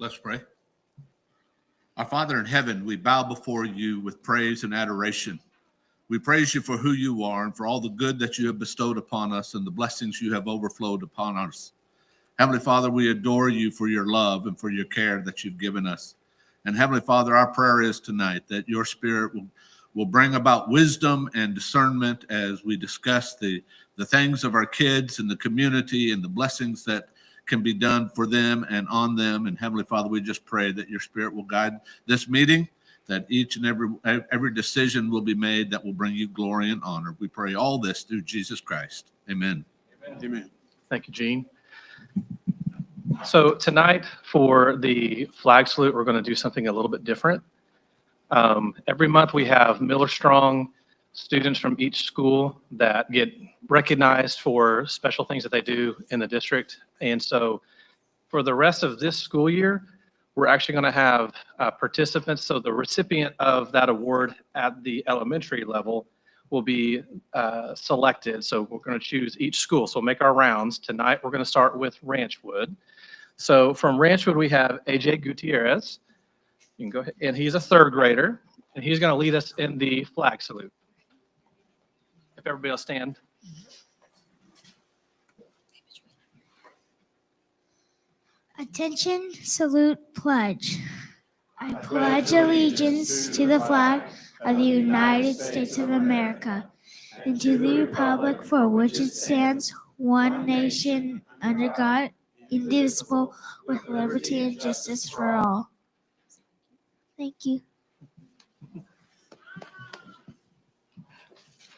Let's pray. Our Father in heaven, we bow before you with praise and adoration. We praise you for who you are and for all the good that you have bestowed upon us and the blessings you have overflowed upon us. Heavenly Father, we adore you for your love and for your care that you've given us. And Heavenly Father, our prayer is tonight that your Spirit will bring about wisdom and discernment as we discuss the things of our kids and the community and the blessings that can be done for them and on them. And Heavenly Father, we just pray that your Spirit will guide this meeting, that each and every decision will be made that will bring you glory and honor. We pray all this through Jesus Christ. Amen. Amen. Thank you, Gene. So tonight for the flag salute, we're going to do something a little bit different. Every month we have Miller Strong students from each school that get recognized for special things that they do in the district. And so for the rest of this school year, we're actually going to have participants. So the recipient of that award at the elementary level will be selected. So we're going to choose each school. So we'll make our rounds. Tonight, we're going to start with Ranchwood. So from Ranchwood, we have AJ Gutierrez. You can go ahead, and he's a third grader, and he's going to lead us in the flag salute. If everybody will stand. Attention, salute, pledge. I pledge allegiance to the flag of the United States of America and to the republic for which it stands, one nation, under God, indivisible, with liberty and justice for all. Thank you.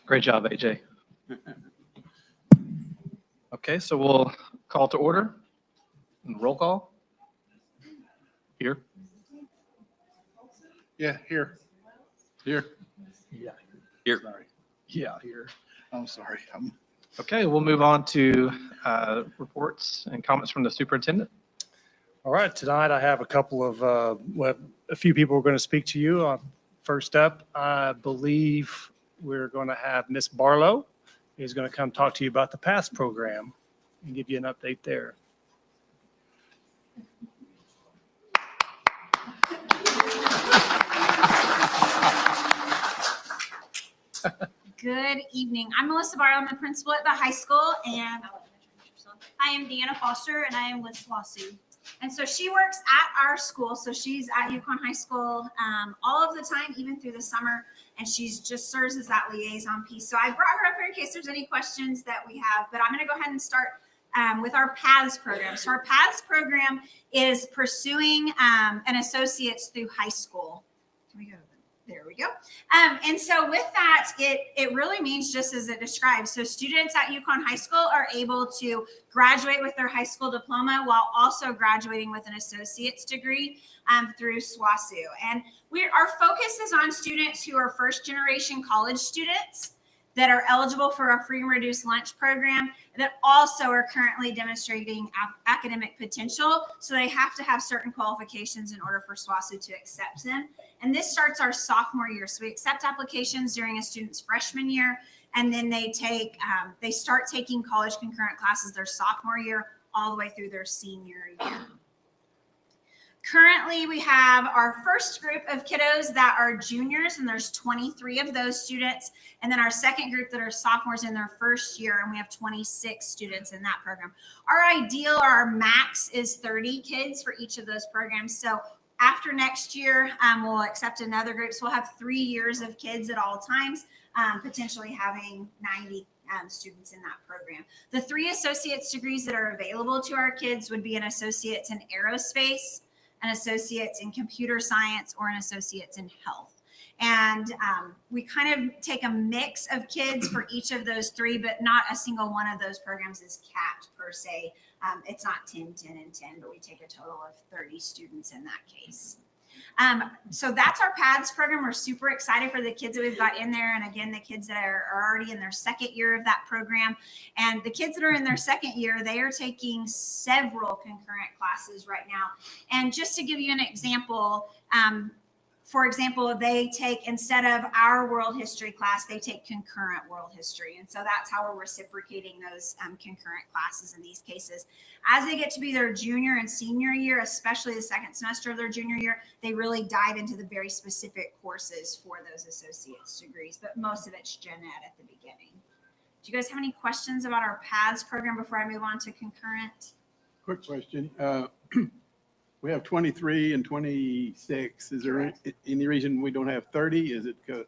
Great job, AJ. Okay, so we'll call to order. And roll call. Here. Yeah, here. Here. Yeah. Here. Sorry. Yeah, here. I'm sorry. Okay, we'll move on to reports and comments from the superintendent. All right, tonight I have a couple of, a few people are going to speak to you. First up, I believe we're going to have Miss Barlow. Who's going to come talk to you about the PATH program and give you an update there. Good evening. I'm Melissa Barlow. I'm the principal at the high school, and I am Deanna Foster, and I am with SWASU. And so she works at our school. So she's at Yukon High School all of the time, even through the summer, and she's just serves as that liaison piece. So I brought her up here in case there's any questions that we have, but I'm going to go ahead and start with our PATHS program. So our PATHS program is pursuing an associate's through high school. Can we go? There we go. And so with that, it really means just as it describes. So students at Yukon High School are able to graduate with their high school diploma while also graduating with an associate's degree through SWASU. And our focus is on students who are first generation college students that are eligible for a free and reduced lunch program that also are currently demonstrating academic potential. So they have to have certain qualifications in order for SWASU to accept them. And this starts our sophomore year. So we accept applications during a student's freshman year, and then they start taking college concurrent classes their sophomore year all the way through their senior year. Currently, we have our first group of kiddos that are juniors, and there's 23 of those students. And then our second group that are sophomores in their first year, and we have 26 students in that program. Our max is 30 kids for each of those programs. So after next year, we'll accept another group. So we'll have 3 years of kids at all times, potentially having 90 students in that program. The 3 associate's degrees that are available to our kids would be an associate's in aerospace, an associate's in computer science, or an associate's in health. And we kind of take a mix of kids for each of those 3, but not a single one of those programs is capped per se. It's not 10, 10, and 10, but we take a total of 30 students in that case. So that's our PATHS program. We're super excited for the kids that we've got in there. And again, the kids that are already in their second year of that program. And the kids that are in their second year, they are taking several concurrent classes right now. And just to give you an example, for example, they take, instead of our world history class, they take concurrent world history. And so that's how we're reciprocating those concurrent classes in these cases. As they get to be their junior and senior year, especially the second semester of their junior year, they really dive into the very specific courses for those associate's degrees, but most of it's gen ed at the beginning. Do you guys have any questions about our PATHS program before I move on to concurrent? Quick question. We have 23 and 26. Is there any reason we don't have 30? Is it good?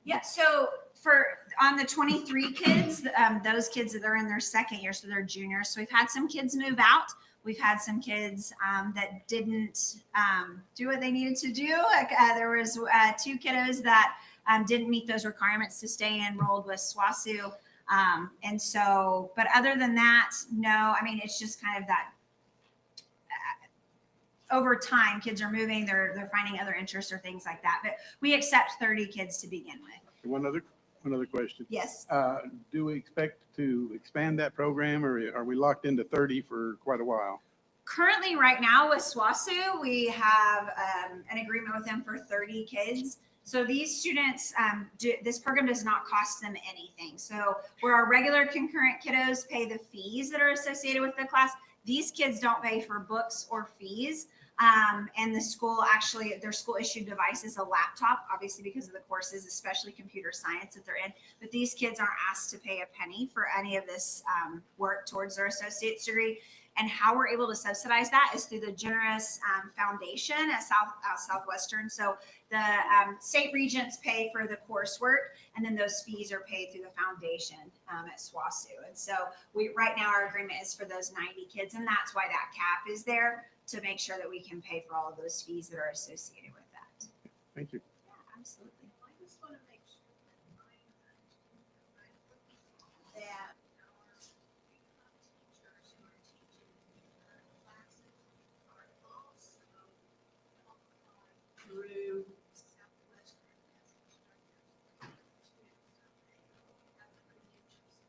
Yeah, so on the 23 kids, those kids that are in their second year, so they're juniors. So we've had some kids move out. We've had some kids that didn't do what they needed to do. There was 2 kiddos that didn't meet those requirements to stay enrolled with SWASU. And so, but other than that, no, I mean, it's just kind of that over time, kids are moving, they're finding other interests or things like that. But we accept 30 kids to begin with. One other question. Yes. Do we expect to expand that program, or are we locked into 30 for quite a while? Currently, right now with SWASU, we have an agreement with them for 30 kids. So these students, this program does not cost them anything. So where our regular concurrent kiddos pay the fees that are associated with the class, these kids don't pay for books or fees. And the school actually, their school issued device is a laptop, obviously because of the courses, especially computer science that they're in. But these kids aren't asked to pay a penny for any of this work towards their associate's degree. And how we're able to subsidize that is through the generous foundation at Southwestern. So the state regents pay for the coursework, and then those fees are paid through the foundation at SWASU. And so right now our agreement is for those 90 kids, and that's why that cap is there, to make sure that we can pay for all of those fees that are associated with that. Thank you. Yeah, absolutely. I just want to make sure that Yeah. our teachers who are teaching classes are also qualified through Southwestern as instructors to have the credentials.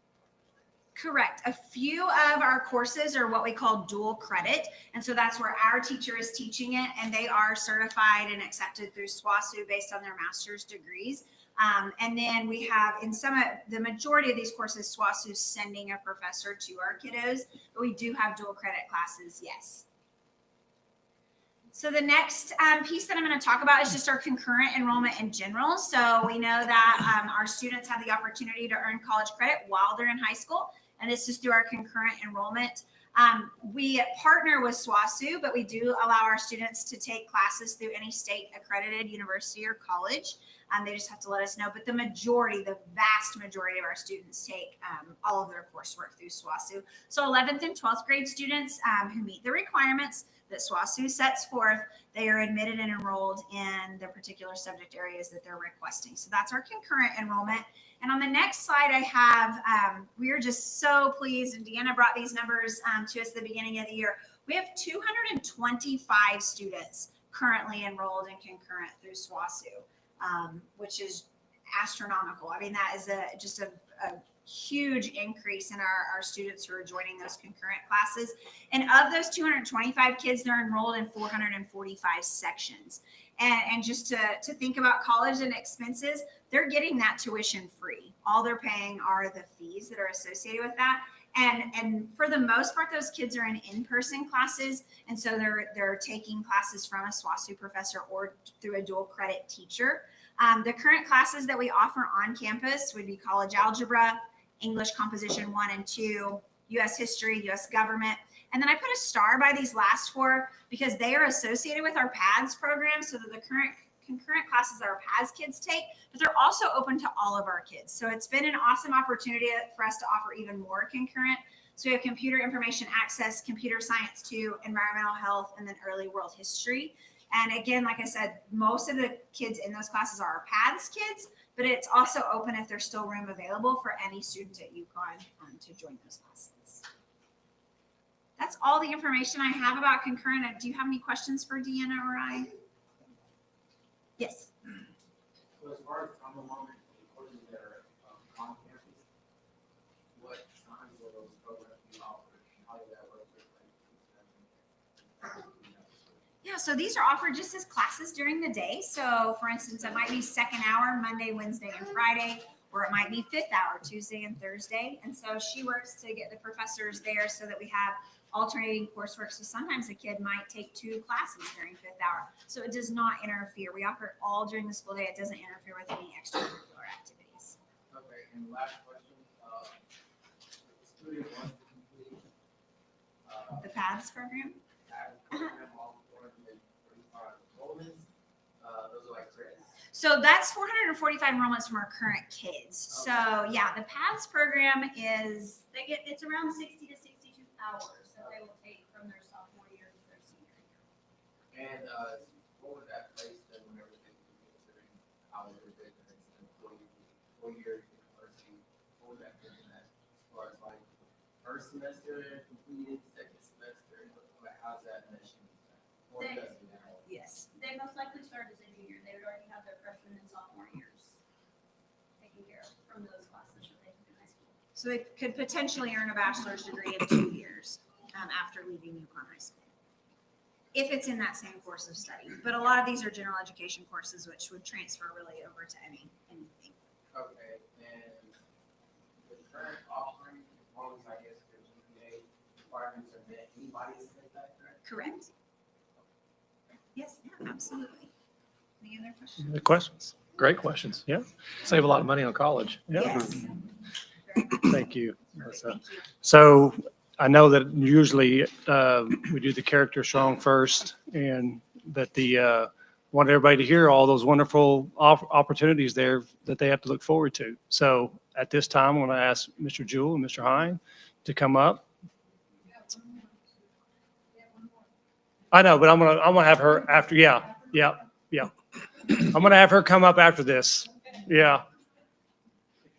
Correct. A few of our courses are what we call dual credit. And so that's where our teacher is teaching it, and they are certified and accepted through SWASU based on their master's degrees. And then we have in the majority of these courses, SWASU's sending a professor to our kiddos, but we do have dual credit classes, yes. So the next piece that I'm going to talk about is just our concurrent enrollment in general. So we know that our students have the opportunity to earn college credit while they're in high school, and this is through our concurrent enrollment. We partner with SWASU, but we do allow our students to take classes through any state accredited university or college. They just have to let us know. But the vast majority of our students take all of their coursework through SWASU. So 11th and 12th grade students who meet the requirements that SWASU sets forth, they are admitted and enrolled in the particular subject areas that they're requesting. So that's our concurrent enrollment. And on the next slide, I have, we are just so pleased, and Deanna brought these numbers to us at the beginning of the year. We have 225 students currently enrolled in concurrent through SWASU, which is astronomical. I mean, that is just a huge increase in our students who are joining those concurrent classes. And of those 225 kids, they're enrolled in 445 sections. And just to think about college and expenses, they're getting that tuition free. All they're paying are the fees that are associated with that. And for the most part, those kids are in in-person classes. And so they're taking classes from a SWASU professor or through a dual credit teacher. The current classes that we offer on campus would be college algebra, English composition 1 and 2, U.S. history, U.S. government. And then I put a star by these last 4 because they are associated with our PATHS program. So that the concurrent classes that our PATHS kids take, but they're also open to all of our kids. So it's been an awesome opportunity for us to offer even more concurrent. So we have computer information access, computer science 2, environmental health, and then early world history. And again, like I said, most of the kids in those classes are our PATHS kids, but it's also open if there's still room available for any student at Yukon to join those classes. That's all the information I have about concurrent. Do you have any questions for Deanna or I? Yes. So as far as time along the courses that are on campus, what times will those programs be offered? How does that work? Yeah, Yeah, so these are offered just as classes during the day. So for instance, it might be second hour, Monday, Wednesday, and Friday, or it might be fifth hour, Tuesday and Thursday. And so she works to get the professors there so that we have alternating coursework. So sometimes a kid might take 2 classes during fifth hour. So it does not interfere. We offer it all during the school day. It doesn't interfere with any extracurricular activities. Okay, and last question, the student wants to complete, The PATHS program. that program, all 435 enrollments, those are like credits. So that's 445 enrollments from our current kids. So yeah, the PATHS program is, it's around 60 to 62 hours that they will take from their sophomore year to their senior year. And, what would that place then whenever they considering hours or business and 4 years university, what would that put in that? As far as like first semester completed, second semester, how's that meshing? Or They- does it now? Yes, they most likely start as a junior. They would already have their freshman and sophomore years taken care of from those classes that they took in high school. So they could potentially earn a bachelor's degree in 2 years after leaving Yukon High School, if it's in that same course of study. But a lot of these are general education courses, which would transfer really over to anything. Okay, and the current offering, as long as I guess the GPA requirements are met, anybody can take that, correct? Correct? Yes, yeah, absolutely. Any other questions? Any questions? Great questions. Yeah. Save a lot of money on college. Yeah. Yes. Very much. Thank you. Perfect, That's, thank you. So I know that usually we do the character strong first, and that want everybody to hear all those wonderful opportunities there that they have to look forward to. So at this time, I'm going to ask Mr. Jewell and Mr. Hine to come up. I know, but I'm gonna have her after. Yeah. I'm gonna have her come up after this. Yeah.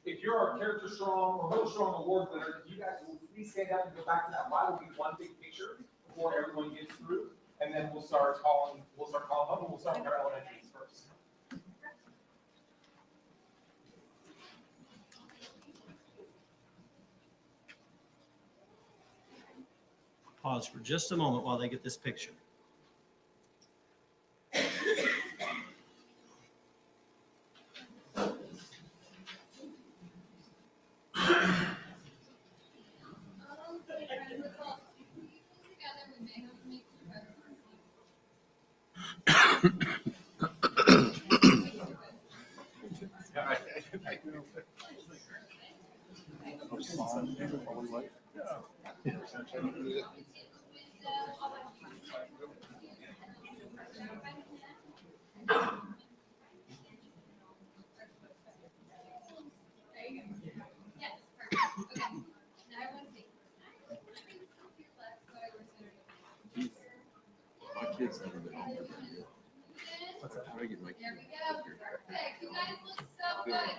If you're our character strong or real strong award winner, you guys will please stand up and go back to that line. Will be one big picture before everyone gets through, and then we'll start calling up, and we'll start with our elementaries first. Pause for just a moment while they get this picture. My kids never been on there. I get my kids. There we go. Perfect. You guys look so good.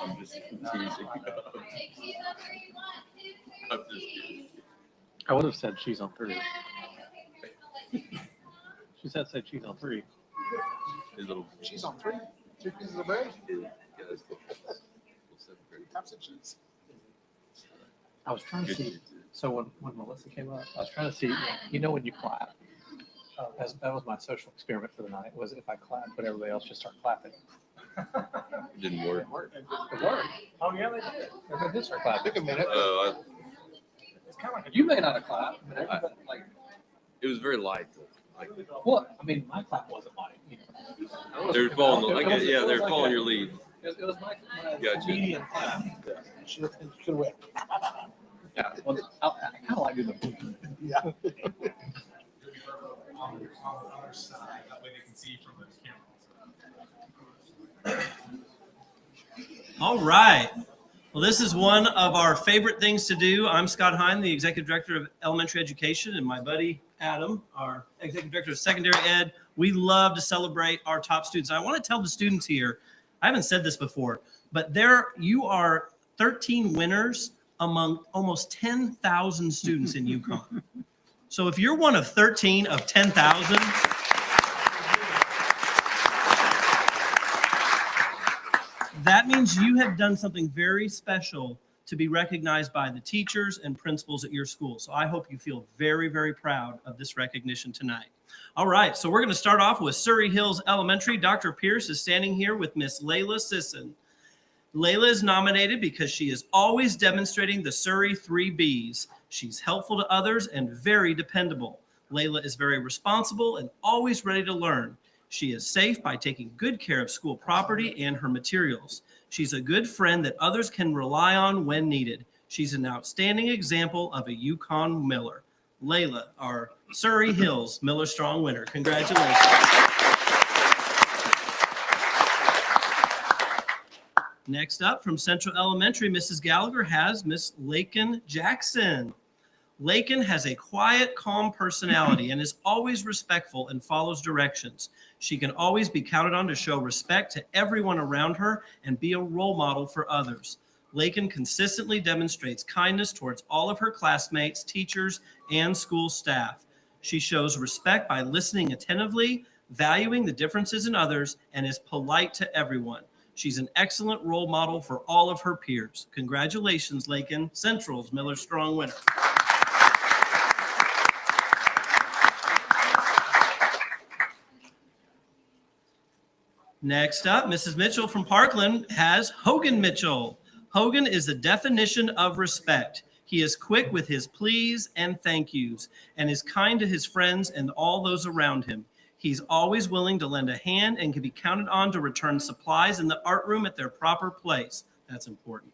I'm just teasing. Take cheese on where you want. I'm just- Cheese. I would have said cheese on 3. Yay. Okay, here's the leg. She said cheese on 3. His little Cheese on 3 pieces of bread, kid, guys, little seventh grade. types of cheese. I was trying to Good see. kid, too. So when Melissa came up, I was trying to see, when you clap. That was my social experiment for the night, was if I clap, but everybody else just start clapping. It didn't work. It worked. Oh, yeah, they did. Everybody did start clapping. Took a minute. It's kind of like, you may not have clapped, but everybody, like, It was very light though. Like what? I mean, my clap wasn't like, they were following. I guess, yeah, they were following your lead. It was my Gotcha. medium clap. Should have went. Yeah, well, I kind of like doing the. Yeah. On the other side, that way they can see from the camera. All right. Well, this is one of our favorite things to do. I'm Scott Hine, the Executive Director of Elementary Education, and my buddy Adam, our Executive Director of Secondary Ed. We love to celebrate our top students. I want to tell the students here, I haven't said this before, but you are 13 winners among almost 10,000 students in Yukon. So if you're one of 13 of 10,000, that means you have done something very special to be recognized by the teachers and principals at your school. So I hope you feel very, very proud of this recognition tonight. All right, so we're going to start off with Surrey Hills Elementary. Dr. Pierce is standing here with Miss Layla Sisson. Layla is nominated because she is always demonstrating the Surrey 3 Bs. She's helpful to others and very dependable. Layla is very responsible and always ready to learn. She is safe by taking good care of school property and her materials. She's a good friend that others can rely on when needed. She's an outstanding example of a Yukon Miller. Layla, our Surrey Hills Miller Strong winner. Congratulations. Next up from Central Elementary, Mrs. Gallagher has Miss Lakin Jackson. Lakin has a quiet, calm personality and is always respectful and follows directions. She can always be counted on to show respect to everyone around her and be a role model for others. Lakin consistently demonstrates kindness towards all of her classmates, teachers, and school staff. She shows respect by listening attentively, valuing the differences in others, and is polite to everyone. She's an excellent role model for all of her peers. Congratulations, Lakin, Central's Miller Strong winner. Next up, Mrs. Mitchell from Parkland has Hogan Mitchell. Hogan is the definition of respect. He is quick with his please and thank yous and is kind to his friends and all those around him. He's always willing to lend a hand and can be counted on to return supplies in the art room at their proper place. That's important.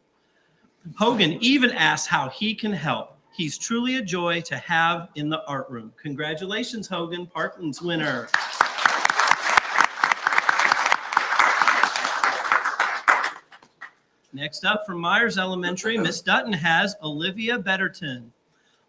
Hogan even asks how he can help. He's truly a joy to have in the art room. Congratulations, Hogan, Parkland's winner. Next up from Myers Elementary, Miss Dutton has Olivia Betterton.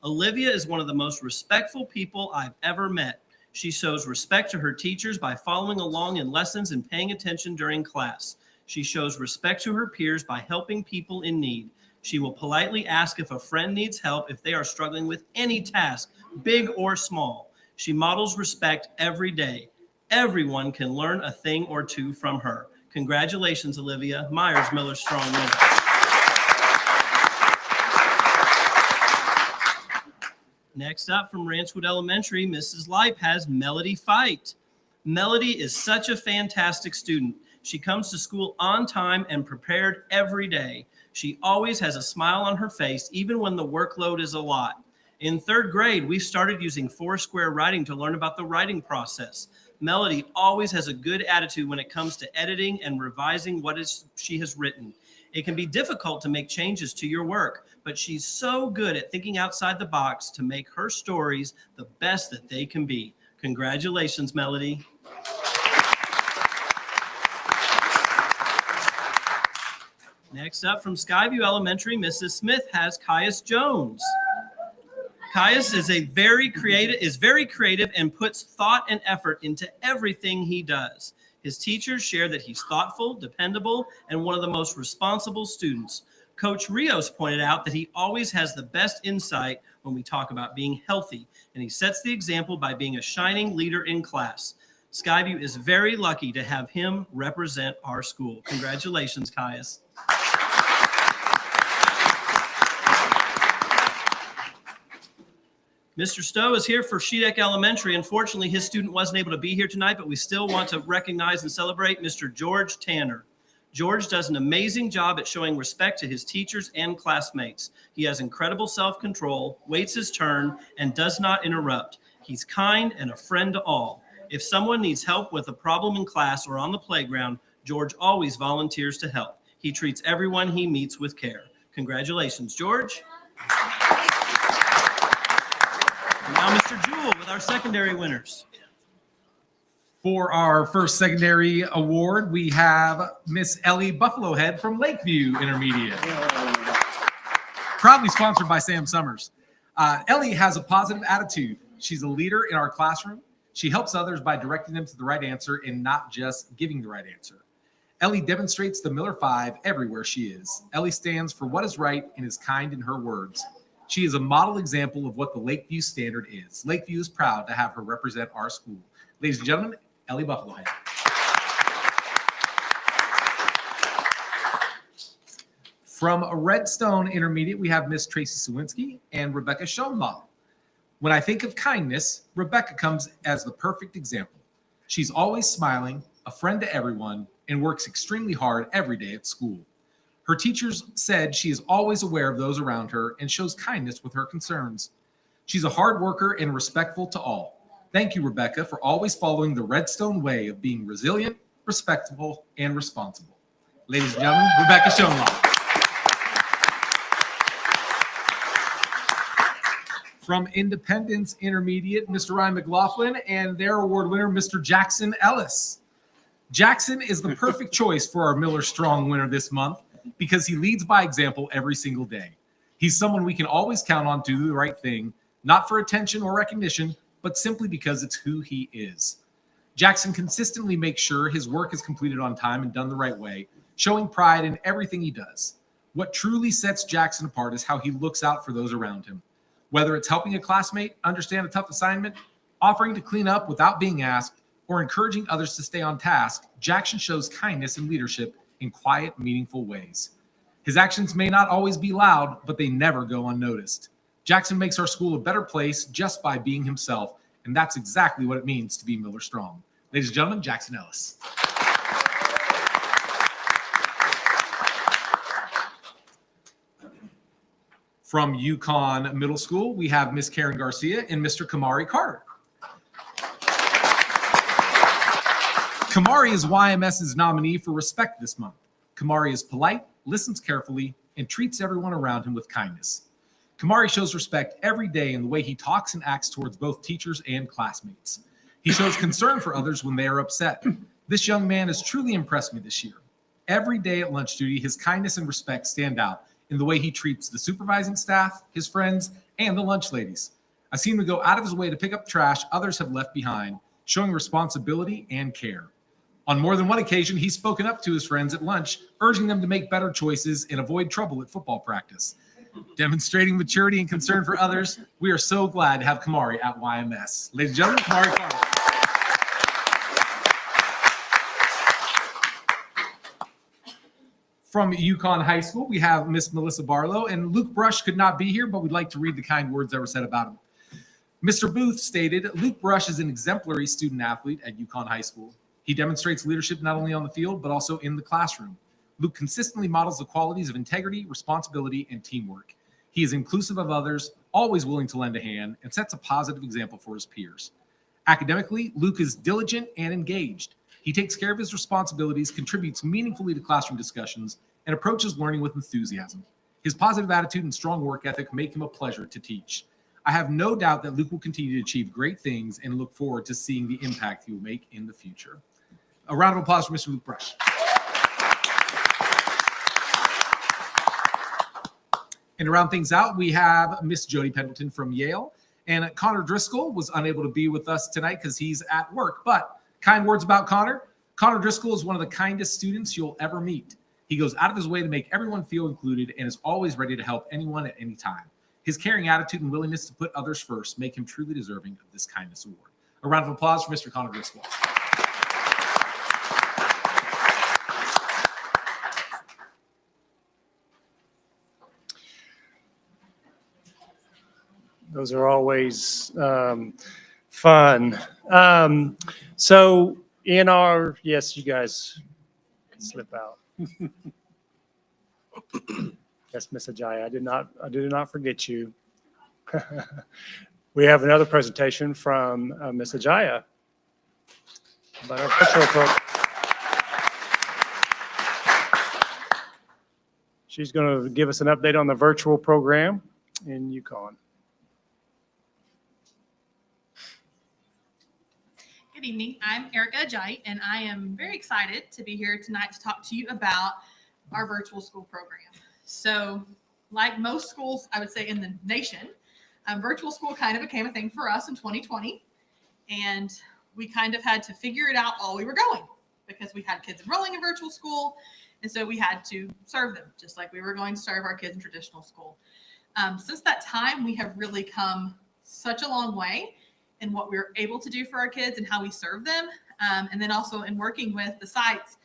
Olivia is one of the most respectful people I've ever met. She shows respect to her teachers by following along in lessons and paying attention during class. She shows respect to her peers by helping people in need. She will politely ask if a friend needs help if they are struggling with any task, big or small. She models respect every day. Everyone can learn a thing or two from her. Congratulations, Olivia, Myers Miller Strong winner. Next up from Ranchwood Elementary, Mrs. Lipe has Melody Fight. Melody is such a fantastic student. She comes to school on time and prepared every day. She always has a smile on her face, even when the workload is a lot. In 3rd grade, we started using Foursquare writing to learn about the writing process. Melody always has a good attitude when it comes to editing and revising what she has written. It can be difficult to make changes to your work, but she's so good at thinking outside the box to make her stories the best that they can be. Congratulations, Melody. Next up from Skyview Elementary, Mrs. Smith has Caius Jones. Caius is very creative and puts thought and effort into everything he does. His teachers share that he's thoughtful, dependable, and one of the most responsible students. Coach Rios pointed out that he always has the best insight when we talk about being healthy, and he sets the example by being a shining leader in class. Skyview is very lucky to have him represent our school. Congratulations, Caius. Mr. Stowe is here for Shedeck Elementary. Unfortunately, his student wasn't able to be here tonight, but we still want to recognize and celebrate Mr. George Tanner. George does an amazing job at showing respect to his teachers and classmates. He has incredible self-control, waits his turn, and does not interrupt. He's kind and a friend to all. If someone needs help with a problem in class or on the playground, George always volunteers to help. He treats everyone he meets with care. Congratulations, George. Now, Mr. Jewell with our secondary winners. For our first secondary award, we have Miss Ellie Buffalohead from Lakeview Intermediate. Proudly sponsored by Sam Summers. Ellie has a positive attitude. She's a leader in our classroom. She helps others by directing them to the right answer and not just giving the right answer. Ellie demonstrates the Miller 5 everywhere she is. Ellie stands for what is right and is kind in her words. She is a model example of what the Lakeview standard is. Lakeview is proud to have her represent our school. Ladies and gentlemen, Ellie Buffalohead. From Redstone Intermediate, we have Miss Tracy Sawinski and Rebecca Schoenlaw. When I think of kindness, Rebecca comes as the perfect example. She's always smiling, a friend to everyone, and works extremely hard every day at school. Her teachers said she is always aware of those around her and shows kindness with her concerns. She's a hard worker and respectful to all. Thank you, Rebecca, for always following the Redstone way of being resilient, respectful, and responsible. Ladies and gentlemen, Rebecca Schoenlaw. From Independence Intermediate, Mr. Ryan McLaughlin, and their award winner, Mr. Jackson Ellis. Jackson is the perfect choice for our Miller Strong winner this month because he leads by example every single day. He's someone we can always count on to do the right thing, not for attention or recognition, but simply because it's who he is. Jackson consistently makes sure his work is completed on time and done the right way, showing pride in everything he does. What truly sets Jackson apart is how he looks out for those around him. Whether it's helping a classmate understand a tough assignment, offering to clean up without being asked, or encouraging others to stay on task, Jackson shows kindness and leadership in quiet, meaningful ways. His actions may not always be loud, but they never go unnoticed. Jackson makes our school a better place just by being himself, and that's exactly what it means to be Miller Strong. Ladies and gentlemen, Jackson Ellis. From Yukon Middle School, we have Miss Karen Garcia and Mr. Kamari Carter. Kamari is YMS's nominee for respect this month. Kamari is polite, listens carefully, and treats everyone around him with kindness. Kamari shows respect every day in the way he talks and acts towards both teachers and classmates. He shows concern for others when they are upset. This young man has truly impressed me this year. Every day at lunch duty, his kindness and respect stand out in the way he treats the supervising staff, his friends, and the lunch ladies. I've seen him go out of his way to pick up trash others have left behind, showing responsibility and care. On more than one occasion, he's spoken up to his friends at lunch, urging them to make better choices and avoid trouble at football practice. Demonstrating maturity and concern for others, we are so glad to have Kamari at YMS. Ladies and gentlemen, Kamari Carter. From Yukon High School, we have Miss Melissa Barlow, and Luke Brush could not be here, but we'd like to read the kind words that were said about him. Mr. Booth stated, Luke Brush is an exemplary student athlete at Yukon High School. He demonstrates leadership not only on the field, but also in the classroom. Luke consistently models the qualities of integrity, responsibility, and teamwork. He is inclusive of others, always willing to lend a hand, and sets a positive example for his peers. Academically, Luke is diligent and engaged. He takes care of his responsibilities, contributes meaningfully to classroom discussions, and approaches learning with enthusiasm. His positive attitude and strong work ethic make him a pleasure to teach. I have no doubt that Luke will continue to achieve great things and look forward to seeing the impact he will make in the future. A round of applause for Mr. Luke Brush. And to round things out, we have Miss Jody Pendleton from Yale. And Connor Driscoll was unable to be with us tonight because he's at work. But kind words about Connor. Connor Driscoll is one of the kindest students you'll ever meet. He goes out of his way to make everyone feel included and is always ready to help anyone at any time. His caring attitude and willingness to put others first make him truly deserving of this kindness award. A round of applause for Mr. Connor Driscoll. Those are always fun. So in our, yes, you guys can slip out. Yes, Miss Ajay, I did not forget you. We have another presentation from Miss Ajaya about our virtual program. She's going to give us an update on the virtual program in Yukon. Good evening. I'm Erica Ajay, and I am very excited to be here tonight to talk to you about our virtual school program. So, like most schools, I would say in the nation, virtual school kind of became a thing for us in 2020, and we kind of had to figure it out while we were going because we had kids enrolling in virtual school, and so we had to serve them just like we were going to serve our kids in traditional school. Since that time, we have really come such a long way in what we're able to do for our kids and how we serve them, and then also in working with the sites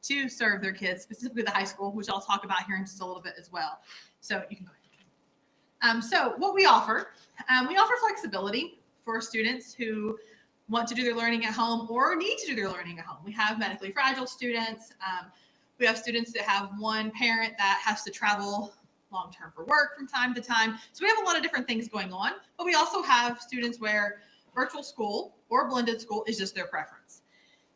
to serve their kids, specifically the high school, which I'll talk about here in just a little bit as well. So you can go ahead. So what we offer flexibility for students who want to do their learning at home or need to do their learning at home. We have medically fragile students. We have students that have one parent that has to travel long-term for work from time to time. So we have a lot of different things going on, but we also have students where virtual school or blended school is just their preference.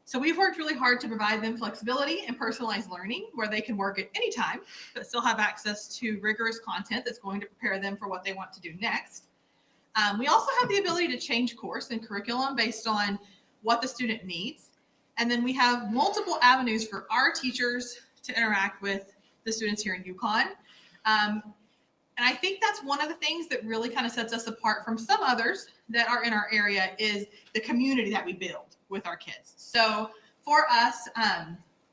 So we've worked really hard to provide them flexibility and personalized learning where they can work at any time, but still have access to rigorous content that's going to prepare them for what they want to do next. We also have the ability to change course and curriculum based on what the student needs. And then we have multiple avenues for our teachers to interact with the students here in Yukon. And I think that's one of the things that really kind of sets us apart from some others that are in our area is the community that we build with our kids. So for us,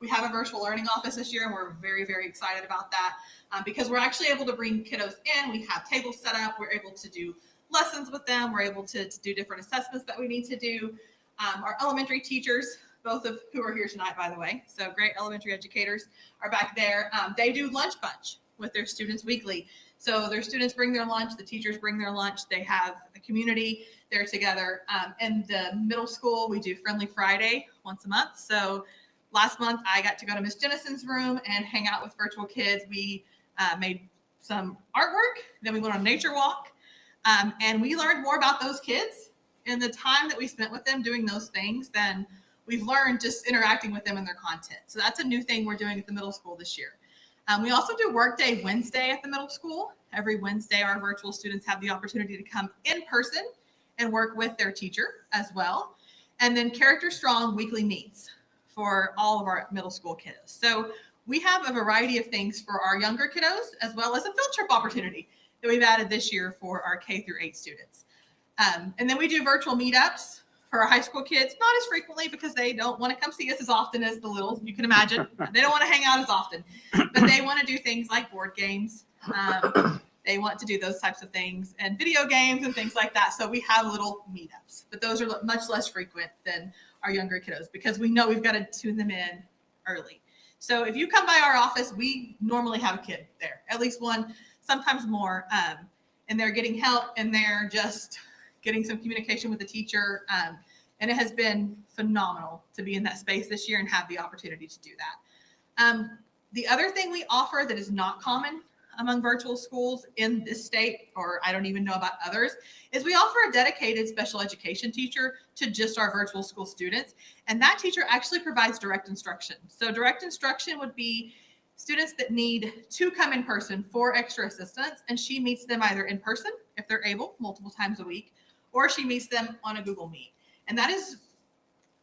we have a virtual learning office this year, and we're very, very excited about that because we're actually able to bring kiddos in. We have tables set up. We're able to do lessons with them. We're able to do different assessments that we need to do. Our elementary teachers, both of who are here tonight, by the way, so great elementary educators are back there. They do lunch bunch with their students weekly. So their students bring their lunch, the teachers bring their lunch. They have a community, they're together. In the middle school, we do Friendly Friday once a month. So last month, I got to go to Miss Jennison's room and hang out with virtual kids. We made some artwork, then we went on a nature walk, and we learned more about those kids in the time that we spent with them doing those things than we've learned just interacting with them and their content. So that's a new thing we're doing at the middle school this year. We also do Workday Wednesday at the middle school. Every Wednesday, our virtual students have the opportunity to come in person and work with their teacher as well. And then Character Strong weekly meets for all of our middle school kiddos. So we have a variety of things for our younger kiddos, as well as a field trip opportunity that we've added this year for our K through 8 students. And then we do virtual meetups for our high school kids, not as frequently because they don't want to come see us as often as the littles, you can imagine. They don't want to hang out as often, but they want to do things like board games. They want to do those types of things and video games and things like that. So we have little meetups, but those are much less frequent than our younger kiddos because we know we've got to tune them in early. So if you come by our office, we normally have a kid there, at least one, sometimes more, and they're getting help and they're just getting some communication with the teacher. And it has been phenomenal to be in that space this year and have the opportunity to do that. The other thing we offer that is not common among virtual schools in this state, or I don't even know about others, is we offer a dedicated special education teacher to just our virtual school students. And that teacher actually provides direct instruction. So direct instruction would be students that need to come in person for extra assistance, and she meets them either in person, if they're able, multiple times a week, or she meets them on a Google Meet. And that is,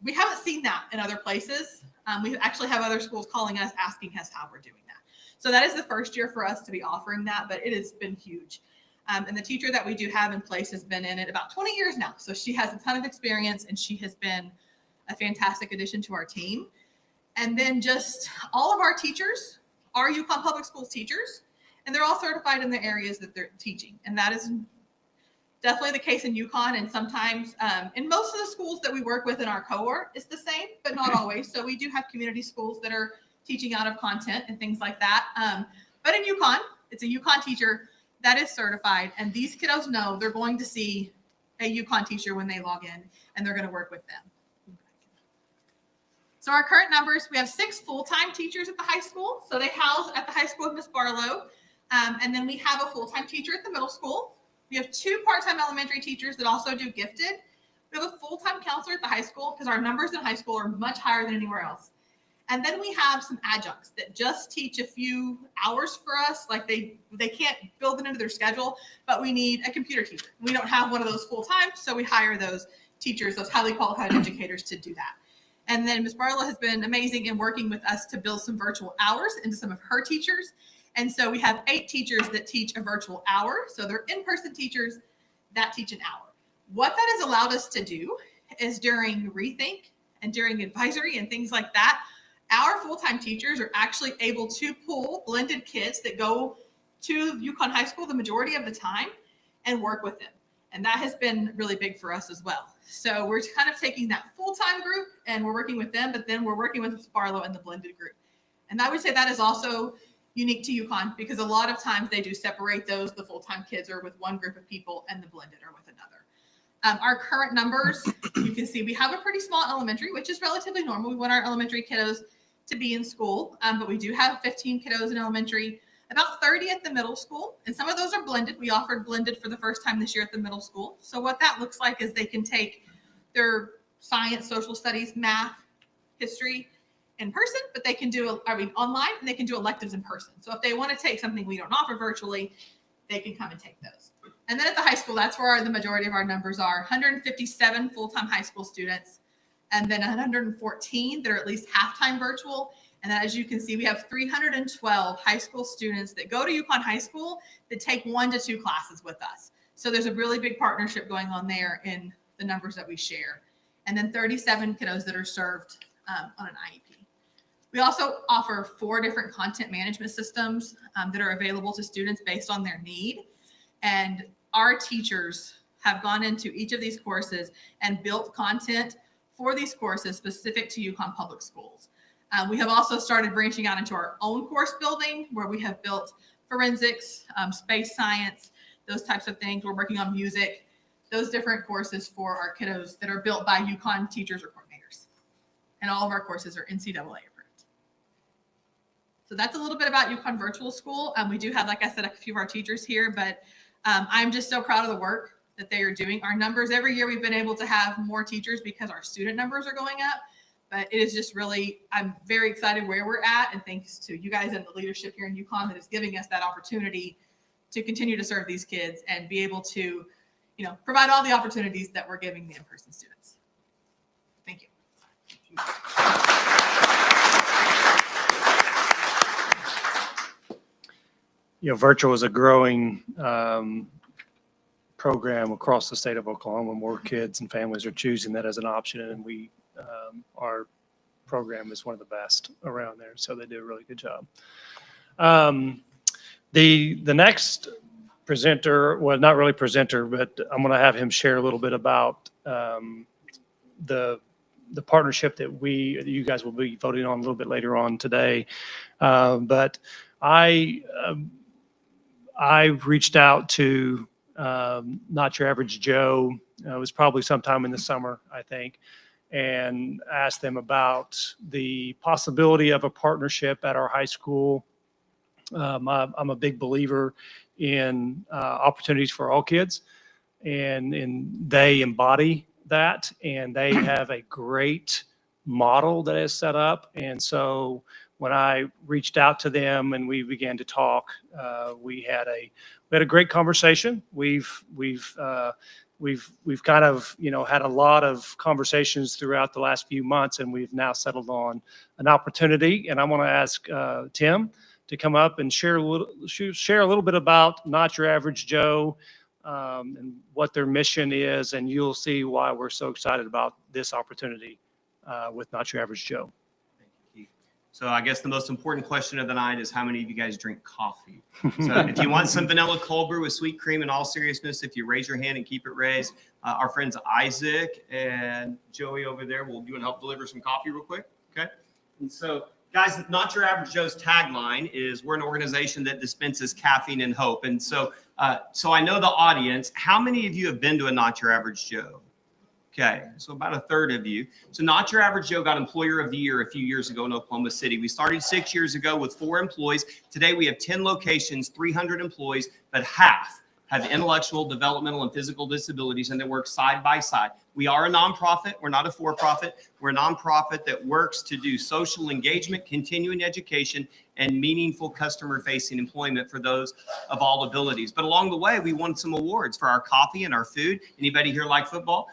we haven't seen that in other places. We actually have other schools calling us, asking us how we're doing that. So that is the first year for us to be offering that, but it has been huge. And the teacher that we do have in place has been in it about 20 years now. So she has a ton of experience and she has been a fantastic addition to our team. And then just all of our teachers are Yukon Public Schools teachers, and they're all certified in the areas that they're teaching. And that is definitely the case in Yukon, and sometimes in most of the schools that we work with in our cohort, it's the same, but not always. So we do have community schools that are teaching out of content and things like that. But in Yukon, it's a Yukon teacher that is certified, and these kiddos know they're going to see a Yukon teacher when they log in, and they're going to work with them. So our current numbers, we have 6 full-time teachers at the high school. So they house at the high school with Miss Barlow. And then we have a full-time teacher at the middle school. We have 2 part-time elementary teachers that also do gifted. We have a full-time counselor at the high school because our numbers in high school are much higher than anywhere else. And then we have some adjuncts that just teach a few hours for us. Like they can't build it into their schedule, but we need a computer teacher. We don't have one of those full-time, so we hire those teachers, those highly qualified educators to do that. And then Ms. Barlow has been amazing in working with us to build some virtual hours into some of her teachers. And so we have 8 teachers that teach a virtual hour. So they're in-person teachers that teach an hour. What that has allowed us to do is during Rethink and during advisory and things like that, our full-time teachers are actually able to pull blended kids that go to Yukon High School the majority of the time and work with them. And that has been really big for us as well. So we're kind of taking that full-time group and we're working with them, but then we're working with Barlow and the blended group And I would say that is also unique to Yukon because a lot of times they do separate those. The full-time kids are with one group of people and the blended are with another. Our current numbers, you can see we have a pretty small elementary, which is relatively normal. We want our elementary kiddos to be in school, but we do have 15 kiddos in elementary, about 30 at the middle school, and some of those are blended. We offered blended for the first time this year at the middle school. So what that looks like is they can take their science, social studies, math, history in person, but they can do, online, and they can do electives in person. So if they want to take something we don't offer virtually, they can come and take those. And then at the high school, that's where the majority of our numbers are. 157 full-time high school students, and then 114 that are at least half-time virtual. And then as you can see, we have 312 high school students that go to Yukon High School that take 1 to 2 classes with us. So there's a really big partnership going on there in the numbers that we share. And then 37 kiddos that are served on an IEP. We also offer 4 different content management systems that are available to students based on their need. And our teachers have gone into each of these courses and built content for these courses specific to Yukon Public Schools. We have also started branching out into our own course building where we have built forensics, space science, those types of things. We're working on music, those different courses for our kiddos that are built by Yukon teachers or coordinators. And all of our courses are NCAA approved. So that's a little bit about Yukon Virtual School. We do have, like I said, a few of our teachers here, but I'm just so proud of the work that they are doing. Our numbers every year, we've been able to have more teachers because our student numbers are going up. But it is just really, I'm very excited where we're at. And thanks to you guys and the leadership here in Yukon that is giving us that opportunity to continue to serve these kids and be able to, provide all the opportunities that we're giving the in-person students. Thank you. Virtual is a growing program across the state of Oklahoma. More kids and families are choosing that as an option, and our program is one of the best around there. So they do a really good job. The next presenter, well, not really presenter, but I'm going to have him share a little bit about the partnership that you guys will be voting on a little bit later on today. But I reached out to Not Your Average Joe. It was probably sometime in the summer, I think, and asked them about the possibility of a partnership at our high school. I'm a big believer in opportunities for all kids, and they embody that, and they have a great model that is set up. And so when I reached out to them and we began to talk, we had a great conversation. We've kind of, had a lot of conversations throughout the last few months, and we've now settled on an opportunity. And I want to ask Tim to come up and share a little bit about Not Your Average Joe and what their mission is, and you'll see why we're so excited about this opportunity with Not Your Average Joe. Thank you, Keith. So I guess the most important question of the night is how many of you guys drink coffee? So if you want some vanilla cold brew with sweet cream, in all seriousness, if you raise your hand and keep it raised, our friends Isaac and Joey over there will do and help deliver some coffee real quick. Okay. And so guys, Not Your Average Joe's tagline is we're an organization that dispenses caffeine and hope. And so I know the audience. How many of you have been to a Not Your Average Joe? Okay, so about a third of you. So Not Your Average Joe got Employer of the Year a few years ago in Oklahoma City. We started 6 years ago with 4 employees. Today we have 10 locations, 300 employees, but half have intellectual, developmental, and physical disabilities, and they work side by side. We are a nonprofit. We're not a for-profit. We're a nonprofit that works to do social engagement, continuing education, and meaningful customer-facing employment for those of all abilities. But along the way, we won some awards for our coffee and our food. Anybody here like football?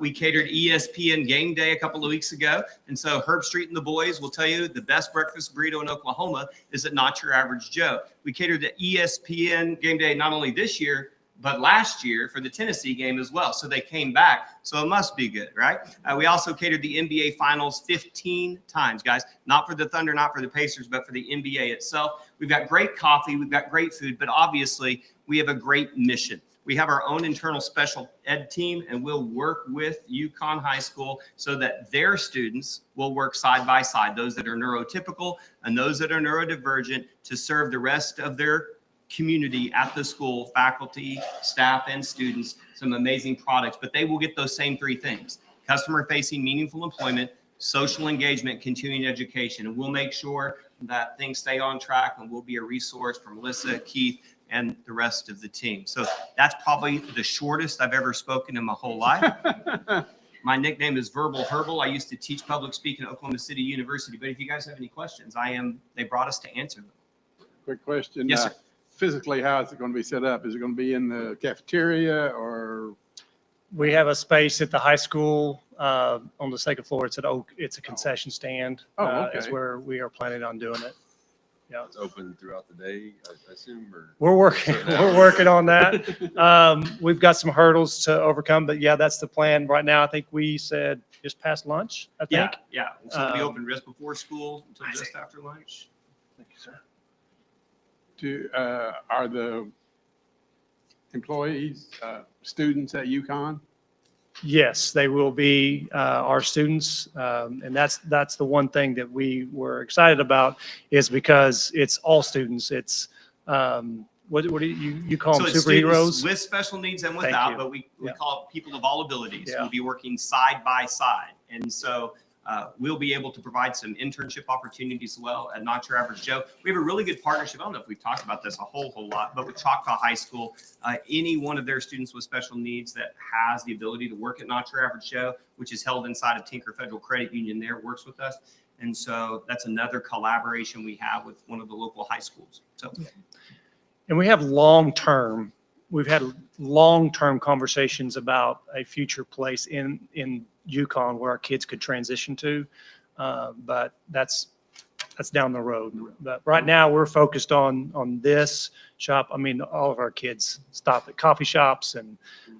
We catered ESPN game day a couple of weeks ago. And so Herb Street and the boys will tell you the best breakfast burrito in Oklahoma is at Not Your Average Joe. We catered the ESPN game day not only this year, but last year for the Tennessee game as well. So they came back. So it must be good, right? We also catered the NBA Finals 15 times, guys. Not for the Thunder, not for the Pacers, but for the NBA itself. We've got great coffee. We've got great food. But obviously, we have a great mission. We have our own internal special ed team, and we'll work with Yukon High School so that their students will work side by side, those that are neurotypical and those that are neurodivergent, to serve the rest of their community at the school, faculty, staff, and students, some amazing products. But they will get those same three things: customer-facing, meaningful employment, social engagement, continuing education. And we'll make sure that things stay on track, and we'll be a resource for Melissa, Keith, and the rest of the team. So that's probably the shortest I've ever spoken in my whole life. My nickname is Verbal Herbal. I used to teach public speaking at Oklahoma City University. But if you guys have any questions, they brought us to answer them. Quick question. Yes, sir. Physically, how is it going to be set up? Is it going to be in the cafeteria or? We have a space at the high school on the second floor. It's a concession stand. Oh, Is okay. where we are planning on doing it. Yeah. It's open throughout the day, I assume, or? We're working, Certain we're hours. working on that. We've got some hurdles to overcome, but yeah, that's the plan right now. I think we said just past lunch, I Yeah, think. yeah. So it'll be Um, open just before school until just after lunch. Thank you, sir. Are the employees students at Yukon? Yes, they will be our students. And that's the one thing that we were excited about, is because it's all students. It's, what do you call them, So it's students superheroes? with special needs and Thank without, you. but we Yeah. call it people of all abilities. Yeah. We'll be working side by side. And so we'll be able to provide some internship opportunities as well at Not Your Average Joe. We have a really good partnership. I don't know if we've talked about this a whole lot, but with Choctaw High School, any one of their students with special needs that has the ability to work at Not Your Average Joe, which is held inside of Tinker Federal Credit Union there, works with us. And so that's another collaboration we have with one of the local high schools. So And we've had long-term conversations about a future place in Yukon where our kids could transition to. But that's down the road. But right now we're focused on this shop. I mean, all of our kids stop at coffee shops and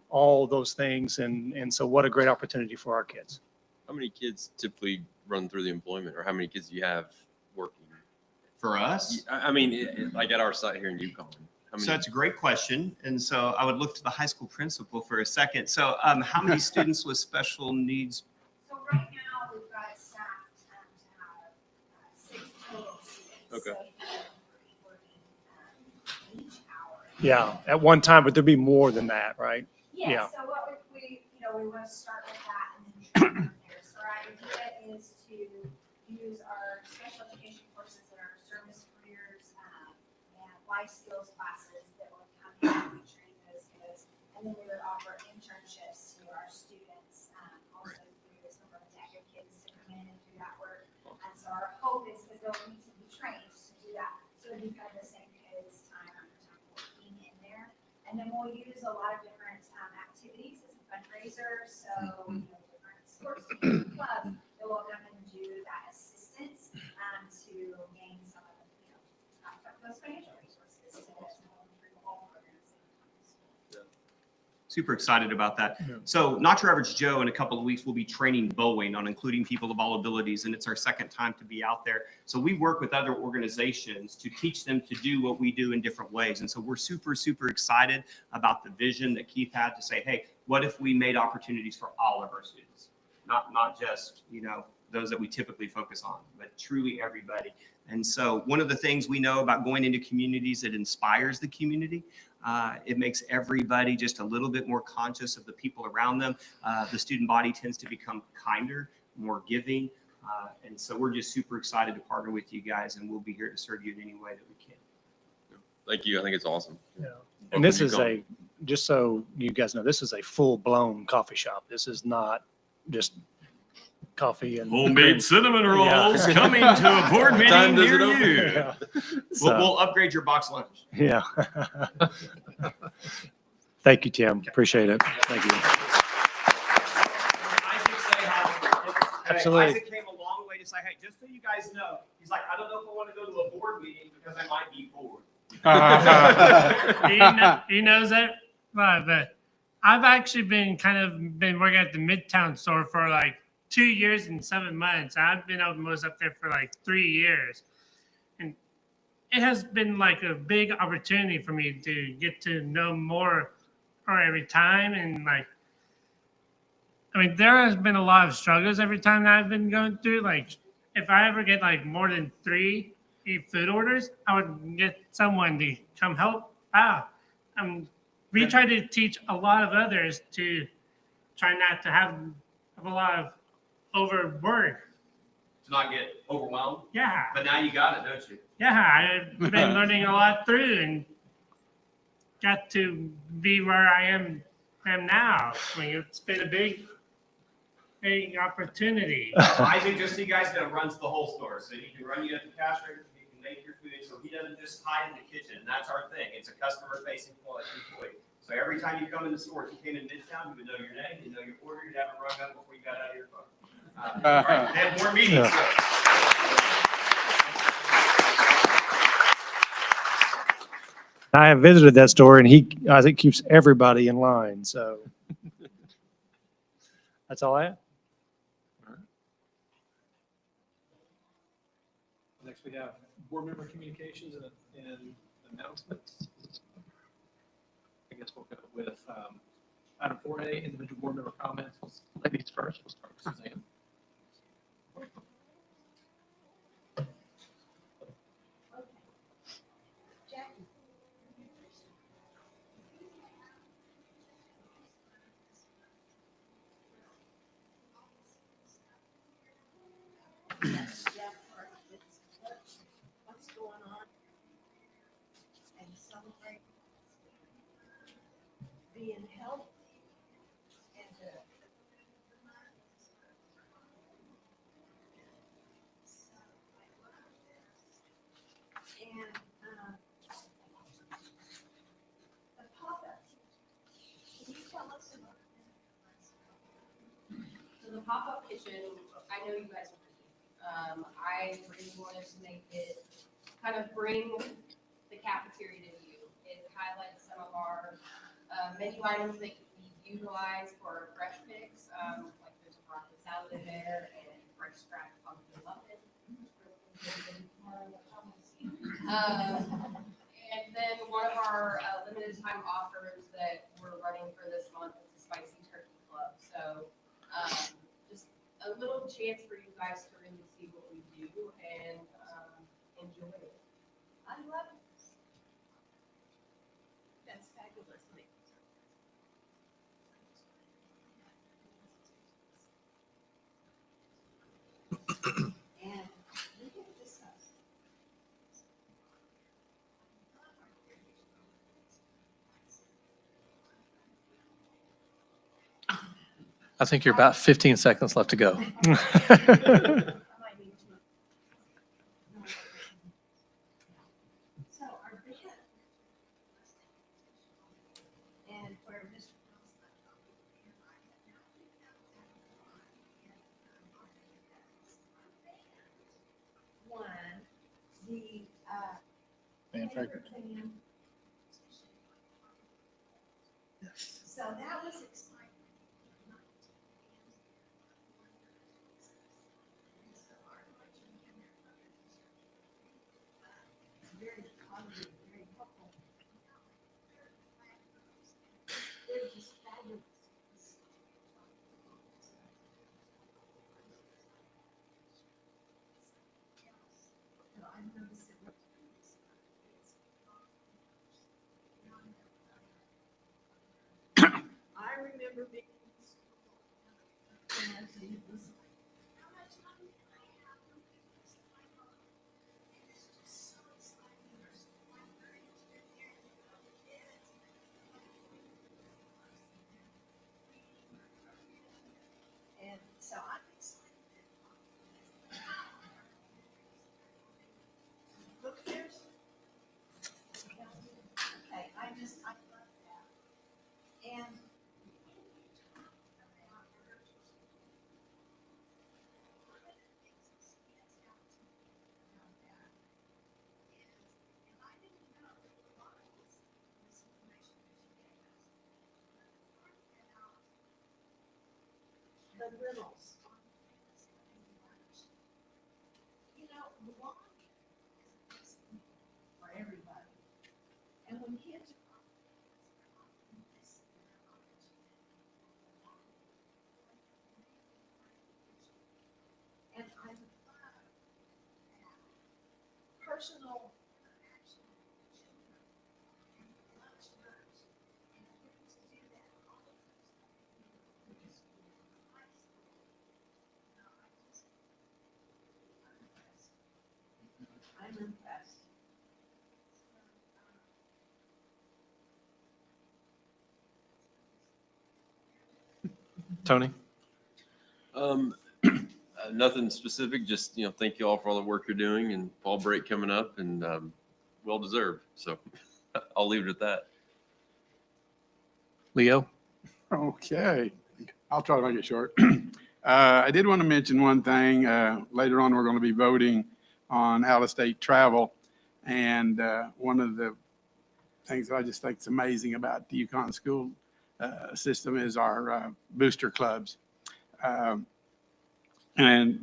all those things. And so what a great opportunity for our kids. How many kids typically run through the employment, or how many kids do you have working? for us, I mean, like at our site here in Yukon. How so many? that's a great question. And so I would look to the high school principal for a second. So how many students with special needs? So right now, we've got it staffed to have 6 total students. Okay. So we're working each hour. Yeah, at one time, but there'd be more than that, right? Yeah. Yeah, so what we want to start with that and then train from there. So our idea is to use our special education courses and our service careers and life skills classes that will come in and we train those kids. And then we would offer internships to our students, also through some of our DECA kids to come in and do that work. And so our hope is, because they'll need to be trained to do that, so it'd be kind of the same kids time after time working in there. And then we'll use a lot of different activities as a fundraiser, so, different sports teams, clubs, that will come and do that assistance, to gain some of the, those financial resources to help through all programs. Super excited about that. Yeah. So Not Your Average Joe in a couple of weeks will be training Boeing on including people of all abilities, and it's our second time to be out there. So we work with other organizations to teach them to do what we do in different ways. And so we're super, super excited about the vision that Keith had to say, hey, what if we made opportunities for all of our students? Not just, those that we typically focus on, but truly everybody. And so one of the things we know about going into communities, it inspires the community. It makes everybody just a little bit more conscious of the people around them. The student body tends to become kinder, more giving. And so we're just super excited to partner with you guys, and we'll be here to serve you in any way that we can. Thank you. I think it's awesome. Yeah. Welcome And this to is Yukon. just so you guys know, this is a full-blown coffee shop. This is not just coffee and cream. cinnamon rolls coming to a board What time does it open? Yeah. So, We'll upgrade your box lunch. yeah. Thank you, Tim. Appreciate it. Thank you. Absolutely. Isaac came a long way to say, hey, just so you guys know, he's like, I don't know if I want to go to a board meeting because I might be bored. He knows it, but I've actually been working at the Midtown store for like 2 years and 7 months. I've been almost up there for like 3 years, and it has been like a big opportunity for me to get to know more or every time, and like, I mean, there has been a lot of struggles every time that I've been going through. Like, if I ever get like more than 3 food orders, I would get someone to come help out. We try to teach a lot of others to try not to have a lot of overwork. To not get overwhelmed. Yeah. But now you got it, don't you? Yeah, I've been learning a lot through and got to be where I am now. I mean, it's been a big opportunity. Isaac, just so you guys know, runs the whole store. So he can run you at the cash register, he can make your food. So he doesn't just hide in the kitchen. And that's our thing. It's a customer-facing employee. So every time you come in the store, if you came in Midtown, you would know your name, you'd know your order, you'd have it rung up before you got out of your phone. All right, they have more meetings. I have visited that store, and Isaac keeps everybody in line. So that's all I have. Next, we have board member communications and announcements. I guess we'll go with item 4A, individual board member comments. Ladies first. We'll start with Suzanne. What's going on and celebrate being healthy and the pop-up. Can you tell us about So the pop-up kitchen, I know you guys are busy. I really wanted to make it kind of bring the cafeteria to you. It highlights some of our menu items that we utilize for fresh picks. Like there's a broccoli salad in there and fresh scratch pumpkin muffin. And then one of our limited time offers that we're running for this month is the Spicy Turkey Club. So just a little chance for you guys to really see what we do and enjoy it. I love it. That's fabulous. And we can discuss. I think you're about 15 seconds left to go. So our bishop and where Mr. One, the Van Fraker. Yes. So that was exciting. Very positive, very helpful. They're just fabulous. So I've noticed it. I remember being in school, and it was like, how much money can I have? It's just so exciting. There's so much very kids. And so I'm excited. Look, there's. Okay, I love that. And the littles. You know, belonging is for everybody. And when kids are I'm impressed. Tony? Nothing specific, just, thank you all for all the work you're doing and fall break coming up and well deserved. So I'll leave it at that. Leo? Okay, I'll try to make it short. I did want to mention one thing. Later on, we're going to be voting on out-of-state travel. And one of the things that I just think is amazing about the Yukon school system is our booster clubs. And,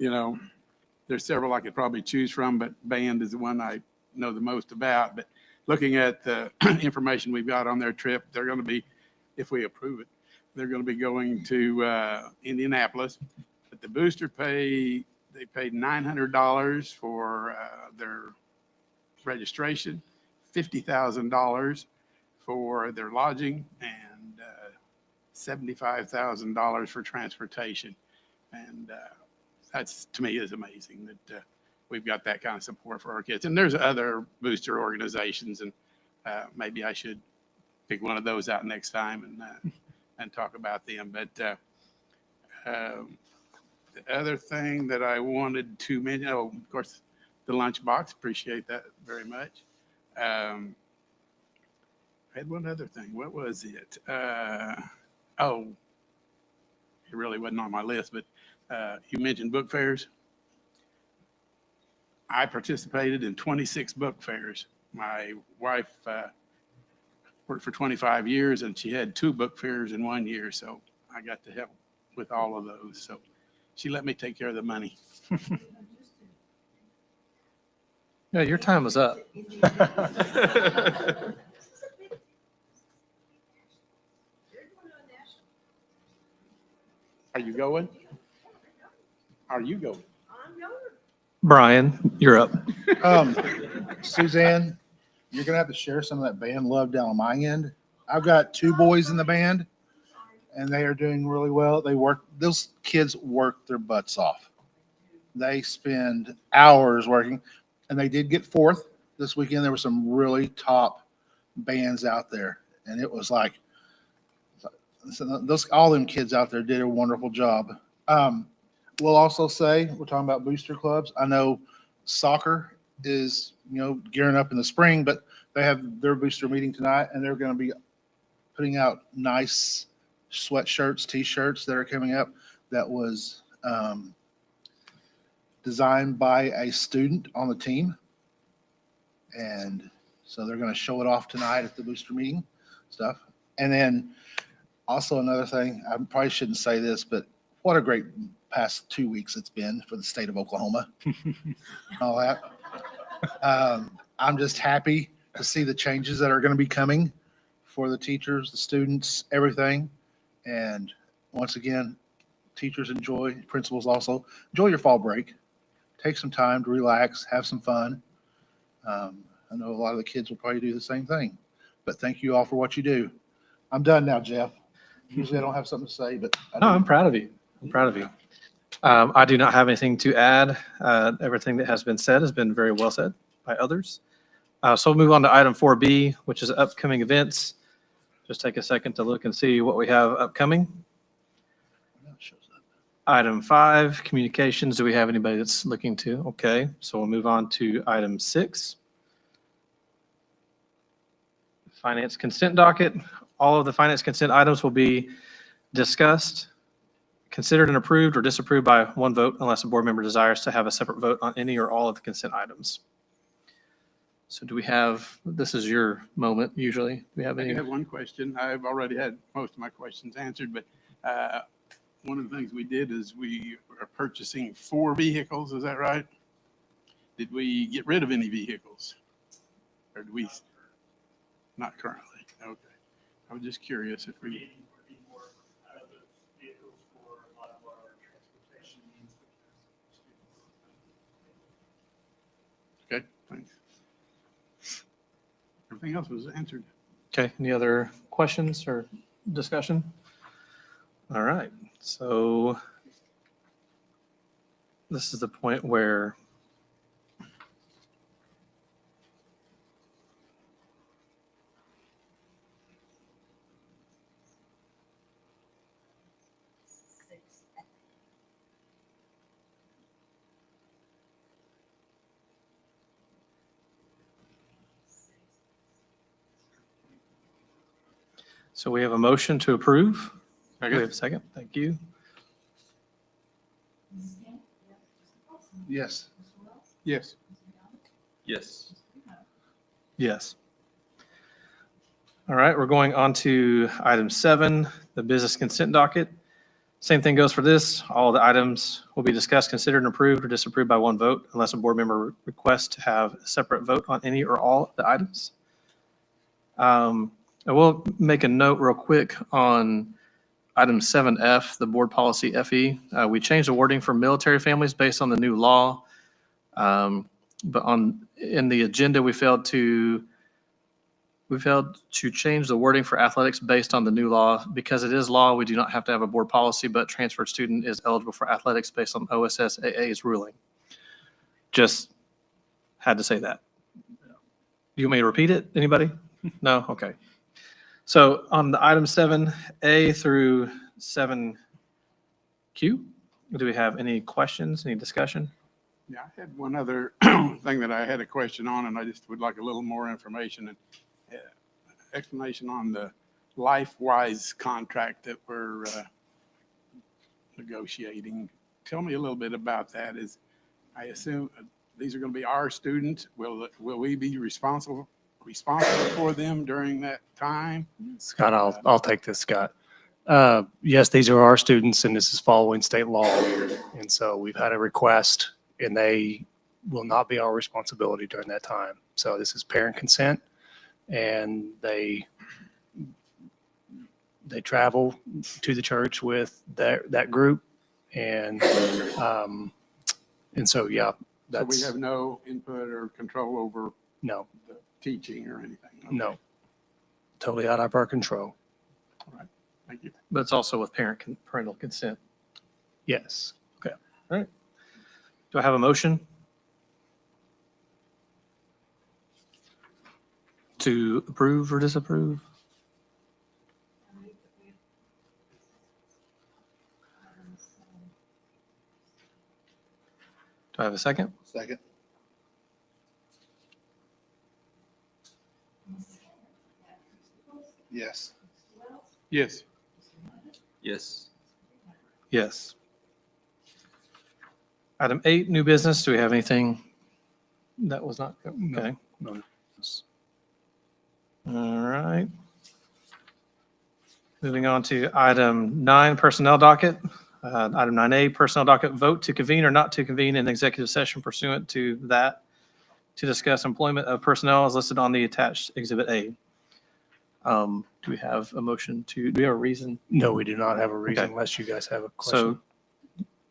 there's several I could probably choose from, but band is the one I know the most about. But looking at the information we've got on their trip, they're going to be, if we approve it, they're going to be going to Indianapolis. But the booster they paid $900 for their registration, $50,000 for their lodging, and $75,000 for transportation. And that's, to me, is amazing that we've got that kind of support for our kids. And there's other booster organizations, and maybe I should pick one of those out next time and talk about them. But the other thing that I wanted to mention, of course, the lunchbox, appreciate that very much. I had one other thing. What was it? It really wasn't on my list, but you mentioned book fairs. I participated in 26 book fairs. My wife worked for 25 years, and she had 2 book fairs in 1 year, so I got to help with all of those. So she let me take care of the money. Yeah, your time was up. Are you going? Are you going? Brian, you're up. Suzanne, you're gonna have to share some of that band love down on my end. I've got 2 boys in the band, and they are doing really well. Those kids work their butts off. They spend hours working, and they did get 4th this weekend. There were some really top bands out there, and it was like all them kids out there did a wonderful job. We'll also say, we're talking about booster clubs. I know soccer is, gearing up in the spring, but they have their booster meeting tonight, and they're going to be putting out nice sweatshirts, t-shirts that are coming up that was designed by a student on the team. And so they're going to show it off tonight at the booster meeting stuff. And then also another thing, I probably shouldn't say this, but what a great past 2 weeks it's been for the state of Oklahoma. All that. I'm just happy to see the changes that are going to be coming for the teachers, the students, everything. And once again, teachers principals also enjoy your fall break. Take some time to relax, have some fun. I know a lot of the kids will probably do the same thing, but thank you all for what you do. I'm done now, Jeff. Usually I don't have something to say, but No, I'm proud of you. I'm proud of you. I do not have anything to add. Everything that has been said has been very well said by others. So we'll move on to item 4B, which is upcoming events. Just take a second to look and see what we have upcoming. Item 5, communications. Do we have anybody that's looking to? Okay, so we'll move on to item 6. Finance consent docket. All of the finance consent items will be discussed, considered and approved or disapproved by one vote unless a board member desires to have a separate vote on any or all of the consent items. So do we have, this is your moment usually. Do we have I any? do have one question. I've already had most of my questions answered, but one of the things we did is we are purchasing 4 vehicles. Is that right? Did we get rid of any vehicles? Or do we? Not currently. Okay. I was just curious if we. Okay, thanks. Everything else was answered. Okay, any other questions or discussion? All right, so this is the point where So we have a motion to approve. Do we Second. have a second? Thank you. Yes. Yes. Yes. Yes. All right, we're going on to item 7, the business consent docket. Same thing goes for this. All the items will be discussed, considered, and approved or disapproved by one vote unless a board member requests to have a separate vote on any or all of the items. I will make a note real quick on item 7F, the board policy FE. We changed the wording for military families based on the new law. But in the agenda, we failed to change the wording for athletics based on the new law. Because it is law, we do not have to have a board policy, but transferred student is eligible for athletics based on OSSAA's ruling. Just had to say that. You want me to repeat it? Anybody? No? Okay. So on the item 7A through 7Q, do we have any questions, any discussion? Yeah, I had one other thing that I had a question on, and I just would like a little more information and explanation on the LifeWise contract that we're negotiating. Tell me a little bit about that. I assume these are going to be our students. Will we be responsible for them during that time? Scott, I'll take this, Scott. Yes, these are our students, and this is following state law. And so we've had a request, and they will not be our responsibility during that time. So this is parent consent, and they travel to the church with that group, and so yeah, So that's we have no input or control over no, the teaching or anything? Okay. no, totally out of our control. All right. Thank you. But it's also with parental consent. Yes. Okay. All right. Do I have a motion to approve or disapprove? Do I have a second? Second. Yes. Yes. Yes. Yes. Item 8, new business. Do we have anything that was not? Okay. No. All right. Moving on to item 9, personnel docket. Item 9A, personnel docket, vote to convene or not to convene an executive session pursuant to that to discuss employment of personnel as listed on the attached Exhibit A. Do we have a motion do we have a reason? No, we do not have a reason Okay. unless you guys have a question. So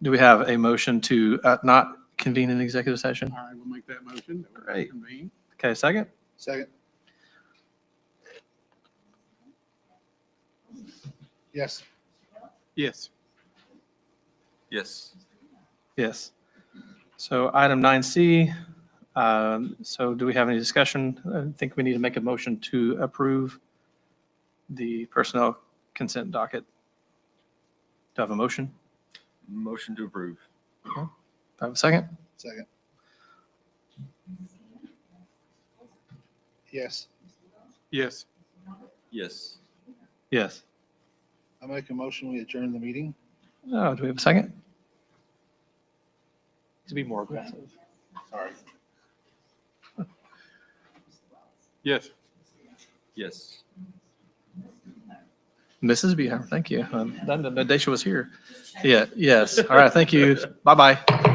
do we have a motion to not convene an executive session? All right, we'll make that motion. That we'll Great. convene. Okay, second? Second. Yes. Yes. Yes. Yes. So item 9C, so do we have any discussion? I think we need to make a motion to approve the personnel consent docket. Do I have a motion? Motion to approve. Do I have a second? Second. Yes. Yes. Yes. Yes. I make a motion, we adjourn the meeting. Oh, do we have a second? To be more aggressive. Sorry. Yes. Yes. Mrs. Beehammer, thank you. The day she was here. Yeah, yes. All right, thank you. Bye-bye.